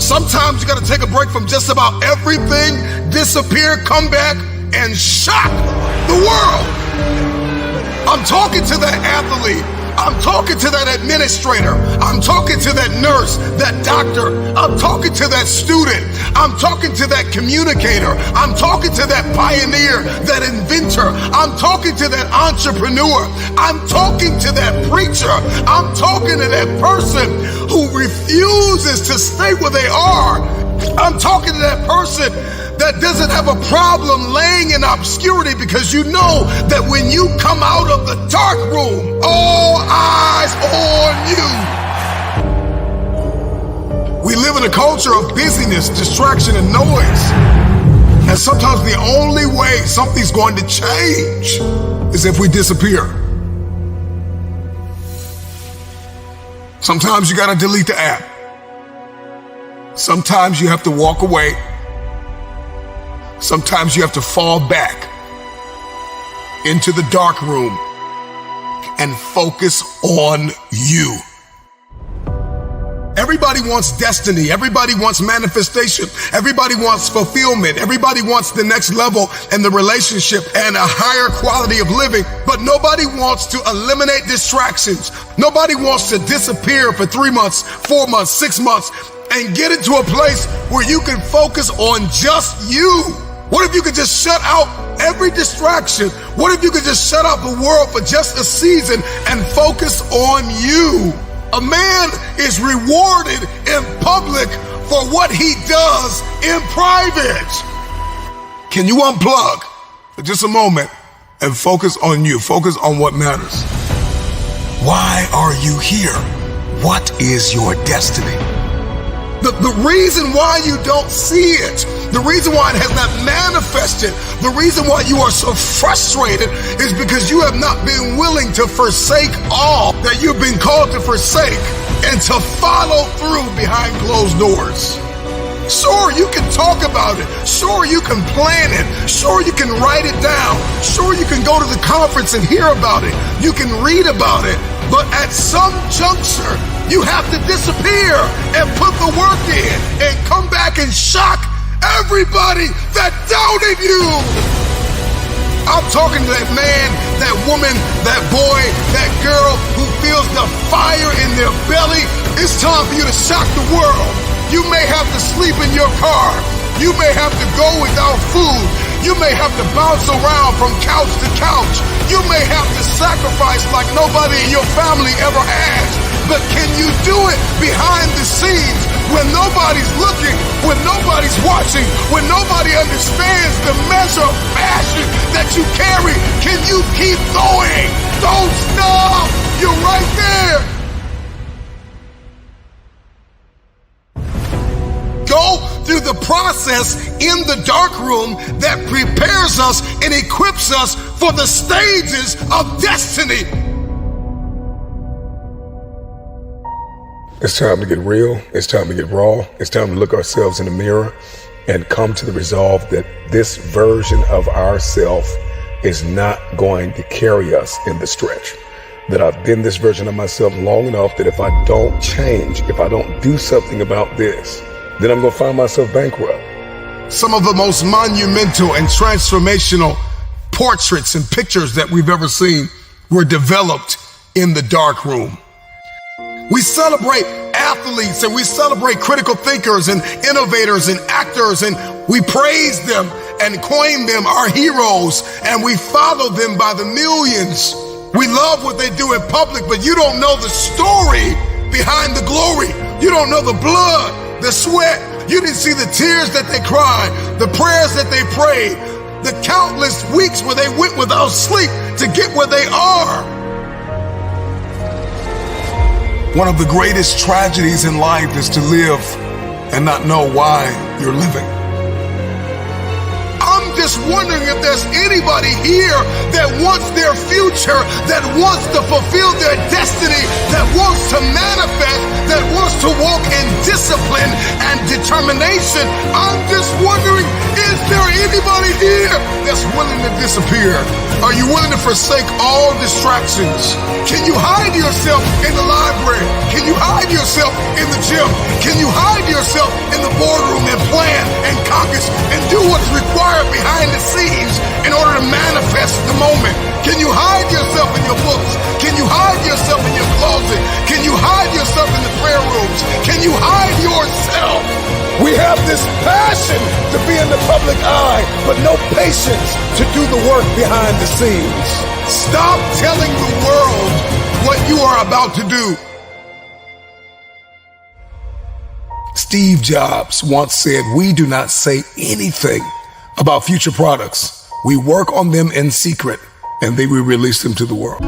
Sometimes you got to take a break from just about everything, disappear, come back, and shock the world. I'm talking to that athlete. I'm talking to that administrator. I'm talking to that nurse, that doctor. I'm talking to that student. I'm talking to that communicator. I'm talking to that pioneer, that inventor. I'm talking to that entrepreneur. I'm talking to that preacher. I'm talking to that person who refuses to stay where they are. I'm talking to that person that doesn't have a problem laying in obscurity, because you know that when you come out of the dark room, all eyes on you. We live in a culture of busyness, distraction, and noise. And sometimes the only way something's going to change is if we disappear. Sometimes you gotta delete the app. Sometimes you have to walk away. Sometimes you have to fall back into the dark room and focus on you. Everybody wants destiny. Everybody wants manifestation. Everybody wants fulfillment. Everybody wants the next level and the relationship and a higher quality of living. But nobody wants to eliminate distractions. Nobody wants to disappear for 3 months, 4 months, 6 months, and get into a place where you can focus on just you. What if you could just shut out every distraction? What if you could just shut out the world for just a season and focus on you? A man is rewarded in public for what he does in private. Can you unplug for just a moment and focus on you? Focus on what matters. Why are you here? What is your destiny? The reason why you don't see it, the reason why it has not manifested, the reason why you are so frustrated is because you have not been willing to forsake all that you've been called to forsake and to follow through behind closed doors. Sure, you can talk about it. Sure, you can plan it. Sure, you can write it down. Sure, you can go to the conference and hear about it. You can read about it. But at some juncture, you have to disappear and put the work in and come back and shock everybody that doubted you. I'm talking to that man, that woman, that boy, that girl who feels the fire in their belly. It's time for you to shock the world. You may have to sleep in your car. You may have to go without food. You may have to bounce around from couch to couch. You may have to sacrifice like nobody in your family ever has. But can you do it behind the scenes when nobody's looking, when nobody's watching, when nobody understands the measure of passion that you carry? Can you keep going? Don't stop. You're right there. Go through the process in the dark room that prepares us and equips us for the stages of destiny. It's time to get real. It's time to get raw. It's time to look ourselves in the mirror and come to the resolve that this version of ourself is not going to carry us in the stretch. That I've been this version of myself long enough that if I don't change, if I don't do something about this, then I'm going to find myself bankrupt. Some of the most monumental and transformational portraits and pictures that we've ever seen were developed in the dark room. We celebrate athletes and we celebrate critical thinkers and innovators and actors, and we praise them and coin them our heroes, and we follow them by the millions. We love what they do in public, but you don't know the story behind the glory. You don't know the blood, the sweat. You didn't see the tears that they cried, the prayers that they prayed, the countless weeks where they went without sleep to get where they are. One of the greatest tragedies in life is to live and not know why you're living. I'm just wondering if there's anybody here that wants their future, that wants to fulfill their destiny, that wants to manifest, that wants to walk in discipline and determination. I'm just wondering, is there anybody here that's willing to disappear? Are you willing to forsake all distractions? Can you hide yourself in the library? Can you hide yourself in the gym? Can you hide yourself in the you hide yourself. We have this passion to be in the public eye, but no patience to do the work behind the scenes. Stop telling the world what you are about to do. Steve Jobs once said, "We do not say anything about future products. We work on them in secret, and then we release them to the world."